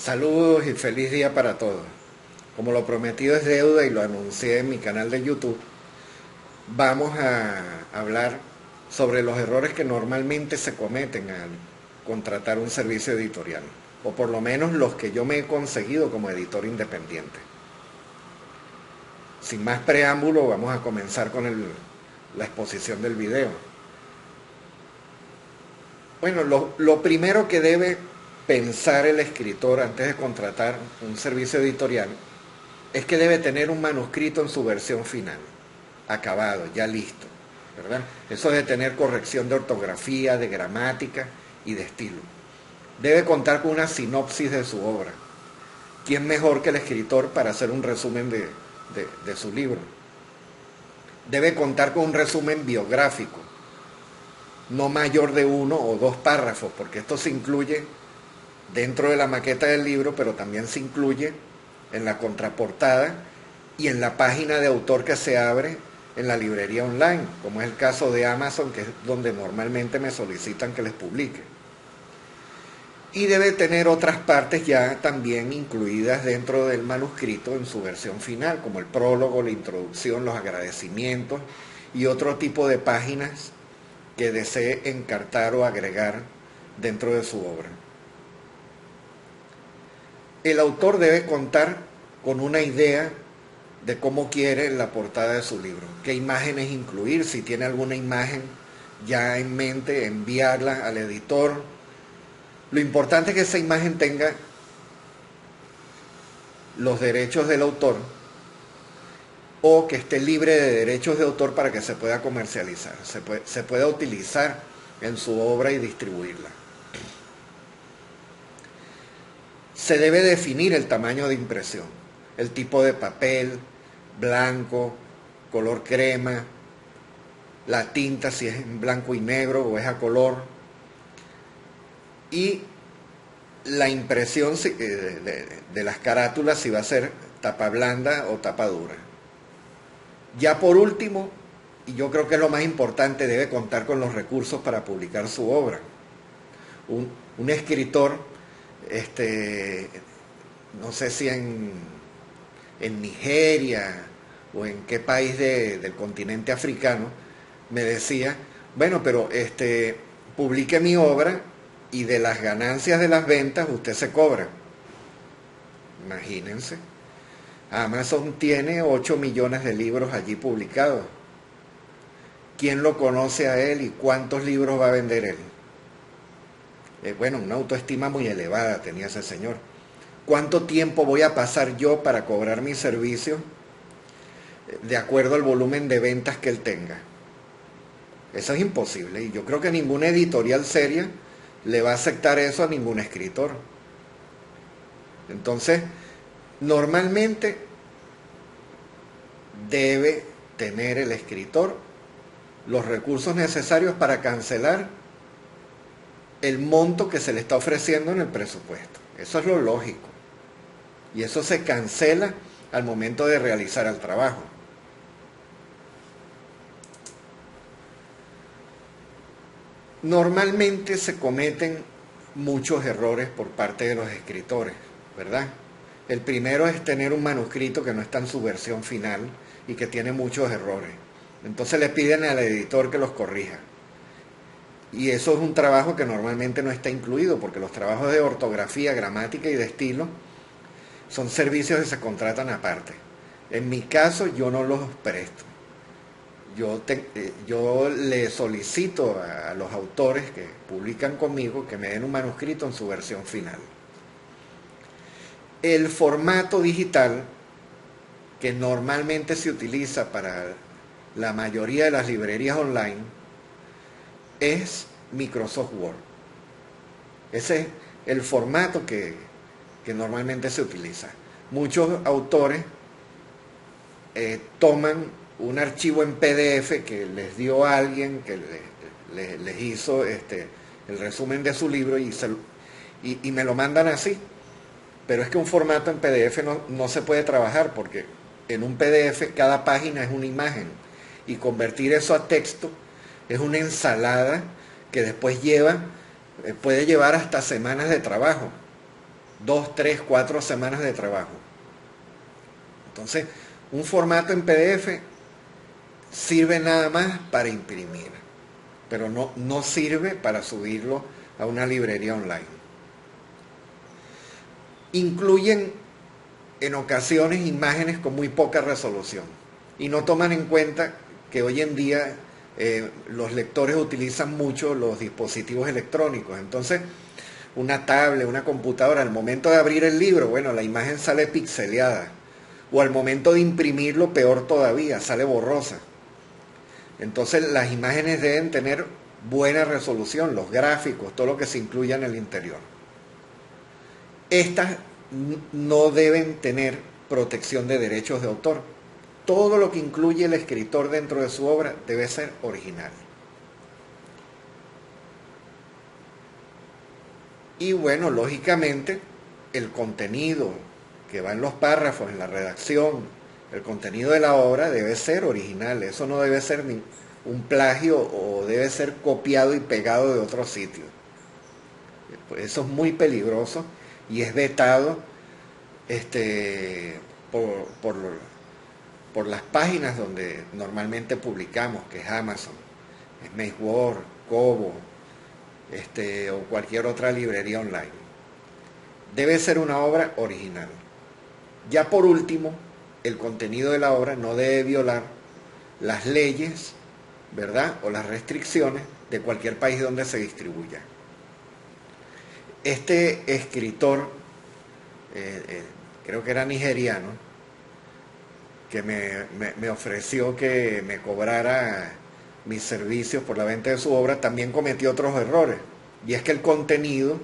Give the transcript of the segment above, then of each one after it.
Saludos y feliz día para todos. Como lo prometido es deuda y lo anuncié en mi canal de YouTube, vamos a hablar sobre los errores que normalmente se cometen al contratar un servicio editorial, o por lo menos los que yo me he conseguido como editor independiente. Sin más preámbulo, vamos a comenzar con la exposición del video. Bueno, lo primero que debe pensar el escritor antes de contratar un servicio editorial es que debe tener un manuscrito en su versión final, acabado, ya listo, ¿verdad? Eso de tener corrección de ortografía, de gramática y de estilo. Debe contar con una sinopsis de su obra. ¿Quién mejor que el escritor para hacer un resumen de su libro? Debe contar con un resumen biográfico, no mayor de 1 o 2 párrafos, porque esto se incluye dentro de la maqueta del libro, pero también se incluye en la contraportada y en la página de autor que se abre en la librería online, como es el caso de Amazon, que es donde normalmente me solicitan que les publique. Y debe tener otras partes ya también incluidas dentro del manuscrito en su versión final, como el prólogo, la introducción, los agradecimientos y otro tipo de páginas que desee encartar o agregar dentro de su obra. El autor debe contar con una idea de cómo quiere la portada de su libro, qué imágenes incluir, si tiene alguna imagen ya en mente, enviarla al editor. Lo importante es que esa imagen tenga los derechos del autor o que esté libre de derechos de autor para que se pueda comercializar, se pueda utilizar en su obra y distribuirla. Se debe definir el tamaño de impresión, el tipo de papel, blanco, color crema, la tinta si es en blanco y negro o es a color, y la impresión de las carátulas si va a ser tapa blanda o tapa dura. Ya por último, y yo creo que es lo más importante, debe contar con los recursos para publicar su obra. Un escritor, no sé si en Nigeria o en qué país del continente africano, me decía, bueno, pero publique mi obra y de las ganancias de las ventas usted se cobra. Imagínense. Amazon tiene 8 millones de libros allí publicados. ¿Quién lo conoce a él y cuántos libros va a vender él? Bueno, una autoestima muy elevada tenía ese señor. ¿Cuánto tiempo voy a pasar yo para cobrar mi servicio de acuerdo al volumen de ventas que él tenga? Eso es imposible y yo creo que ninguna editorial seria le va a aceptar eso a ningún escritor. Entonces, normalmente debe tener el escritor los recursos necesarios para cancelar el monto que se le está ofreciendo en el presupuesto. Eso es lo lógico. Y eso se cancela al momento de realizar el trabajo. Normalmente se cometen muchos errores por parte de los escritores, ¿verdad? El primero es tener un manuscrito que no está en su versión final y que tiene muchos errores. Entonces le piden al editor que los corrija. Y eso es un trabajo que normalmente no está incluido, porque los trabajos de ortografía, gramática y de estilo son servicios que se contratan aparte. En mi caso yo no los presto. Yo le solicito a los autores que publican conmigo que me den un manuscrito en su versión final. El formato digital que normalmente se utiliza para la mayoría de las librerías online es Microsoft Word. Ese es el formato que normalmente se utiliza. Muchos autores toman un archivo en PDF que les dio a alguien que les hizo el resumen de su libro y me lo mandan así. Pero es que un formato en PDF no se puede trabajar porque en un PDF cada página es una imagen y convertir eso a texto es una ensalada que después puede llevar hasta semanas de trabajo. 2, 3, 4 semanas de trabajo. Entonces, un formato en PDF sirve nada más para imprimir, pero no sirve para subirlo a una librería online. Incluyen en ocasiones imágenes con muy poca resolución y no toman en cuenta que hoy en día los lectores utilizan mucho los dispositivos electrónicos. Entonces, una tablet, una computadora, al momento de abrir el libro, bueno, la imagen sale pixeleada. O al momento de imprimirlo, peor todavía, sale borrosa. Entonces, las imágenes deben tener buena resolución, los gráficos, todo lo que se incluya en el interior. Estas no deben tener protección de derechos de autor. Todo lo que incluye el escritor dentro de su obra debe ser original. Y bueno, lógicamente, el contenido que va en los párrafos, en la redacción, el contenido de la obra debe ser original. Eso no debe ser ni un plagio o debe ser copiado y pegado de otro sitio. Pues eso es muy peligroso y es vetado por las páginas donde normalmente publicamos, que es Amazon, Smashwords, Kobo, o cualquier otra librería online. Debe ser una obra original. Ya por último, el contenido de la obra no debe violar las leyes, ¿verdad?, o las restricciones de cualquier país donde se distribuya. Este escritor, creo que era nigeriano, que me ofreció que me cobrara mis servicios por la venta de su obra, también cometió otros errores. Y es que el contenido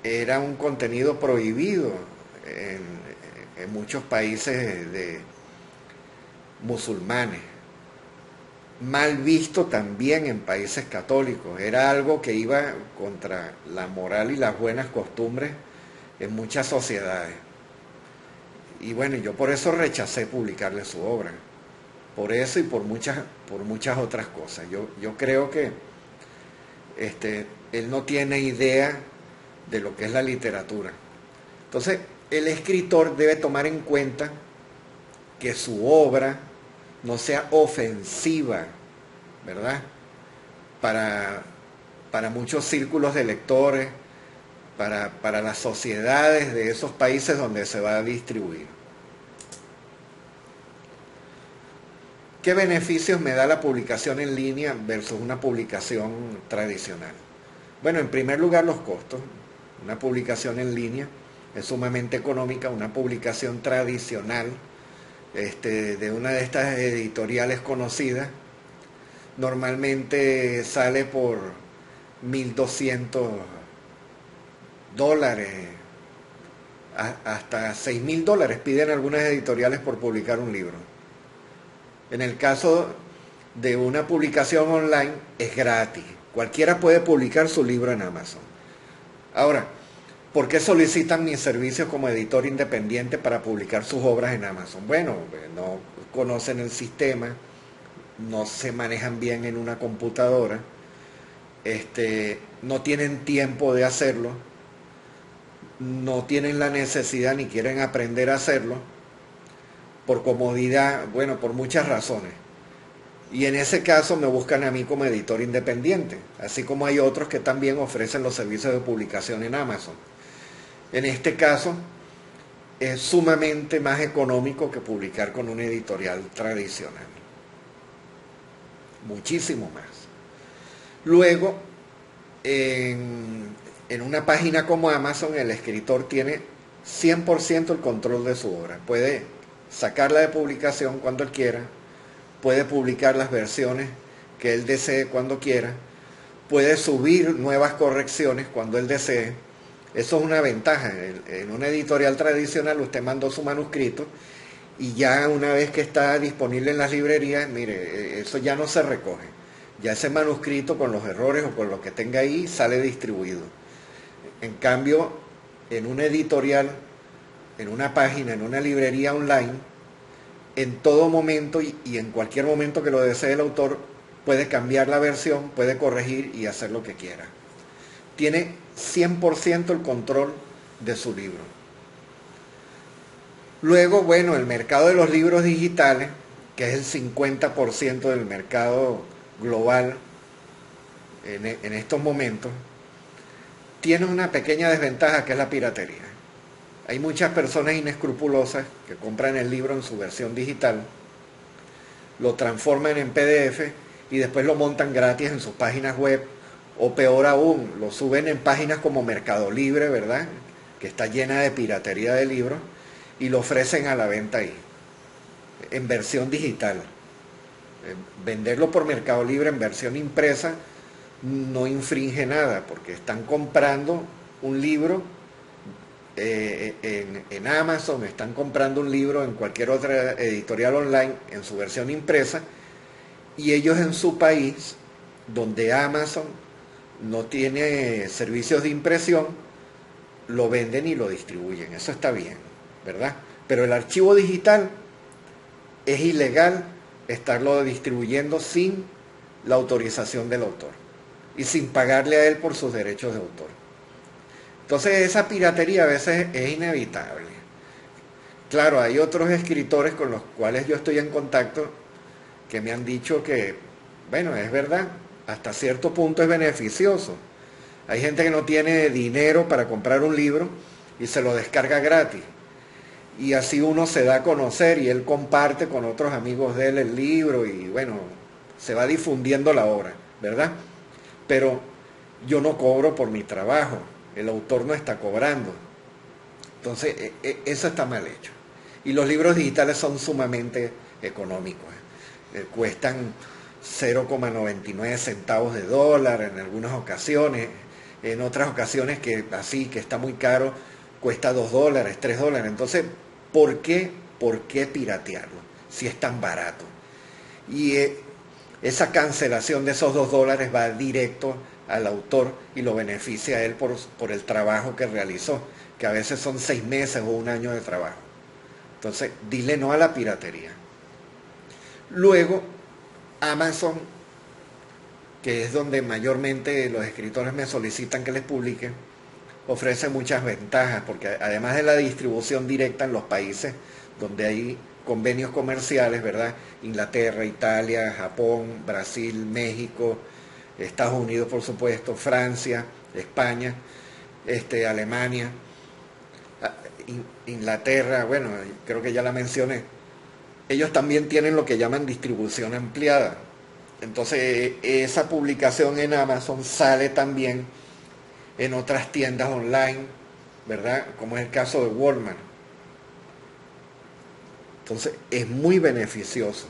era un contenido prohibido en muchos países de musulmanes. Mal visto también en países católicos. Era algo que iba contra la moral y las buenas costumbres en muchas sociedades. Y bueno, yo por eso rechacé publicarle su obra. Por eso y por muchas otras cosas. Yo creo que él no tiene idea de lo que es la literatura. Entonces, el escritor debe tomar en cuenta que su obra no sea ofensiva, ¿verdad?, para muchos círculos de lectores, para las sociedades de esos países donde se va a distribuir. ¿Qué beneficios me da la publicación en línea versus una publicación tradicional? Bueno, en primer lugar, los costos. Una publicación en línea es sumamente económica. Una publicación tradicional de una de estas editoriales conocidas normalmente sale por $1,200, hasta $6,000 piden algunas editoriales por publicar un libro. En el caso de una publicación online es gratis. Cualquiera puede publicar su libro en Amazon. Ahora, ¿por qué solicitan mis servicios como editor independiente para publicar sus obras en Amazon? Bueno, no conocen el sistema, no se manejan bien en una computadora, no tienen tiempo de hacerlo, no tienen la necesidad ni quieren aprender a hacerlo, por comodidad, bueno, por muchas razones. Y en ese caso me buscan a mí como editor independiente, así como hay otros que también ofrecen los servicios de publicación en Amazon. En este caso es sumamente más económico que publicar con una editorial tradicional. Muchísimo más. Luego, en una página como Amazon, el escritor tiene 100% el control de su obra. Puede sacarla de publicación cuando él quiera, puede publicar las versiones que él desee cuando quiera, puede subir nuevas correcciones cuando él desee. Eso es una ventaja. En una editorial tradicional usted mandó su manuscrito y ya una vez que está disponible en las librerías, mire, eso ya no se recoge. Ya ese manuscrito con los errores o con lo que tenga ahí sale distribuido. En cambio, en una editorial, en una página, en una librería online, en todo momento y en cualquier momento que lo desee el autor, puede cambiar la versión, puede corregir y hacer lo que quiera. Tiene 100% el control de su libro. Luego, bueno, el mercado de los libros digitales, que es el 50% del mercado global en estos momentos, tiene una pequeña desventaja que es la piratería. Hay muchas personas inescrupulosas que compran el libro en su versión digital, lo transforman en PDF y después lo montan gratis en sus páginas web, o peor aún, lo suben en páginas como Mercado Libre, ¿verdad? Que está llena de piratería de libros, y lo ofrecen a la venta ahí, en versión digital. Venderlo por Mercado Libre en versión impresa no infringe nada, porque están comprando un libro en Amazon, están comprando un libro en cualquier otra editorial online en su versión impresa, y ellos en su país, donde Amazon no tiene servicios de impresión, lo venden y lo distribuyen. Eso está bien, ¿verdad? Pero el archivo digital es ilegal estarlo distribuyendo sin la autorización del autor y sin pagarle a él por sus derechos de autor. Entonces esa piratería a veces es inevitable. Claro, hay otros escritores con los cuales yo estoy en contacto que me han dicho que, bueno, es verdad, hasta cierto punto es beneficioso. Hay gente que no tiene dinero para comprar un libro y se lo descarga gratis. Y así uno se da a conocer y él comparte con otros amigos de él el libro y bueno, se va difundiendo la obra, ¿verdad? Pero yo no cobro por mi trabajo, el autor no está cobrando. Entonces, eso está mal hecho. Y los libros digitales son sumamente económicos. Cuestan 0,99 centavos de dólar en algunas ocasiones. En otras ocasiones que así, que está muy caro, cuesta 2 dólares, 3 dólares. Entonces, ¿por qué piratearlo si es tan barato? Y esa cancelación de esos 2 dólares va directo al autor y lo beneficia a él por el trabajo que realizó, que a veces son 6 meses o un año de trabajo. Entonces, dile no a la piratería. Luego, Amazon, que es donde mayormente los escritores me solicitan que les publique, ofrece muchas ventajas, porque además de la distribución directa en los países donde hay convenios comerciales, ¿verdad? Inglaterra, Italia, Japón, Brasil, México, Estados Unidos, por supuesto, Francia, España, Alemania, Inglaterra, bueno, creo que ya la mencioné. Ellos también tienen lo que llaman distribución ampliada. Entonces, esa publicación en Amazon sale también en otras tiendas online, ¿verdad? Como es el caso de Walmart. Entonces, es muy beneficioso.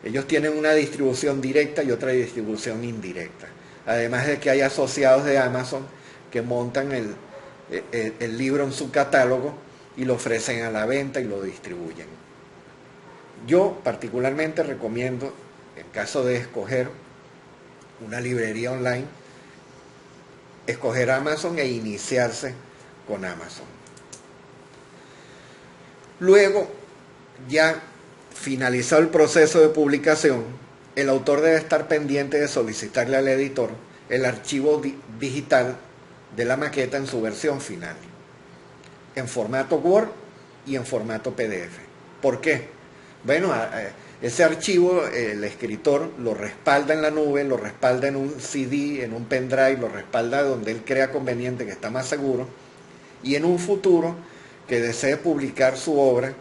Ellos tienen una distribución directa y otra distribución indirecta. Además de que hay asociados de Amazon que montan el libro en su catálogo y lo ofrecen a la venta y lo distribuyen. Yo particularmente recomiendo, en caso de escoger una librería online, escoger Amazon e iniciarse con Amazon. Luego, ya finalizado el proceso de publicación, el autor debe estar pendiente de solicitarle al editor el archivo digital de la maqueta en su versión final, en formato Word y en formato PDF. ¿Por qué? Bueno, ese archivo el escritor lo respalda en la nube, lo respalda en un CD, en un pendrive, lo respalda donde él crea conveniente, que está más seguro, y en un futuro que desee publicar su obra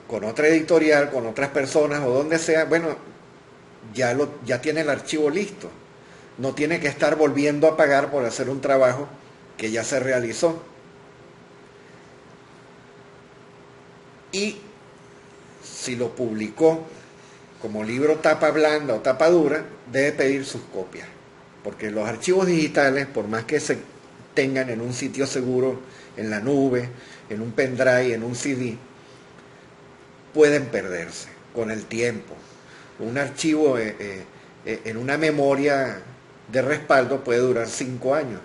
con otra editorial, con otras personas o donde sea, bueno, ya tiene el archivo listo. No tiene que estar volviendo a pagar por hacer un trabajo que ya se realizó. Y si lo publicó como libro tapa blanda o tapa dura, debe pedir sus copias. Porque los archivos digitales, por más que se tengan en un sitio seguro, en la nube, en un pendrive, en un CD, pueden perderse con el tiempo. Un archivo en una memoria de respaldo puede durar 5 años,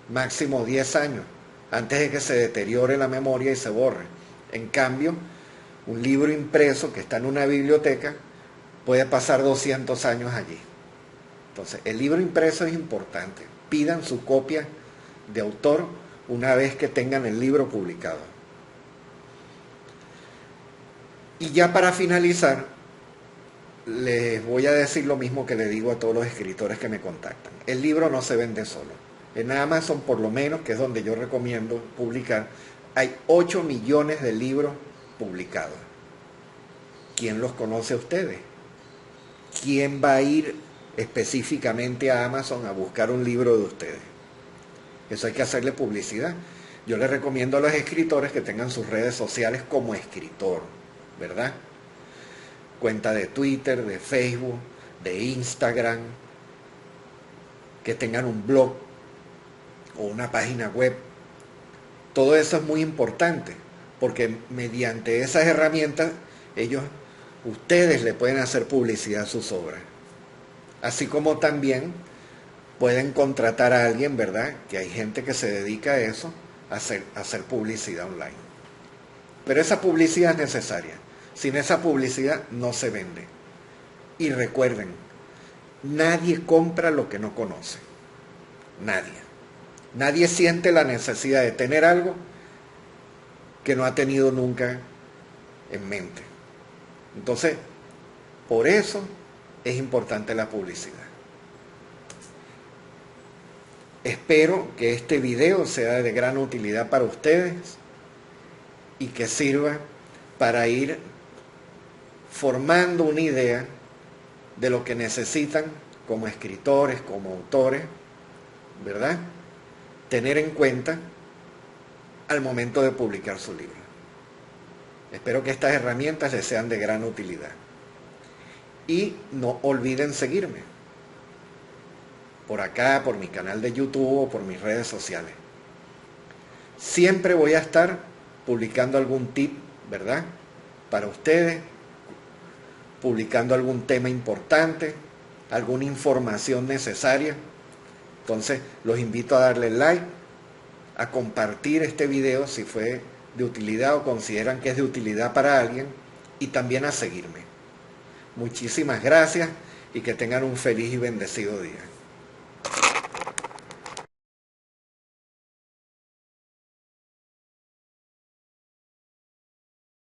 máximo 10 años, antes de que se deteriore la memoria y se borre. En cambio, un libro impreso que está en una biblioteca puede pasar 200 años allí. Entonces, el libro impreso es importante. Pidan su copia de autor una vez que tengan el libro publicado. Y ya para finalizar, les voy a decir lo mismo que le digo a todos los escritores que me contactan. El libro no se vende solo. En Amazon, por lo menos, que es donde yo recomiendo publicar, hay 8 millones de libros publicados. ¿Quién los conoce a ustedes? ¿Quién va a ir específicamente a Amazon a buscar un libro de ustedes? Eso hay que hacerle publicidad. Yo les recomiendo a los escritores que tengan sus redes sociales como escritor, ¿verdad? Cuenta de Twitter, de Facebook, de Instagram, que tengan un blog o una página web. Todo eso es muy importante, porque mediante esas herramientas ustedes le pueden hacer publicidad a sus obras. Así como también pueden contratar a alguien, ¿verdad? Que hay gente que se dedica a eso, a hacer publicidad online. Pero esa publicidad es necesaria. Sin esa publicidad no se vende. Y recuerden, nadie compra lo que no conoce. Nadie. Nadie siente la necesidad de tener algo que no ha tenido nunca en mente. Entonces, por eso es importante la publicidad. Espero que este video sea de gran utilidad para ustedes y que sirva para ir formando una idea de lo que necesitan como escritores, como autores, ¿verdad? Tener en cuenta al momento de publicar su libro. Espero que estas herramientas les sean de gran utilidad. Y no olviden seguirme por acá, por mi canal de YouTube o por mis redes sociales. Siempre voy a estar publicando algún tip, ¿verdad? Para ustedes, publicando algún tema importante, alguna información necesaria. Entonces, los invito a darle like, a compartir este video si fue de utilidad o consideran que es de utilidad para alguien, y también a seguirme. Muchísimas gracias y que tengan un feliz y bendecido día.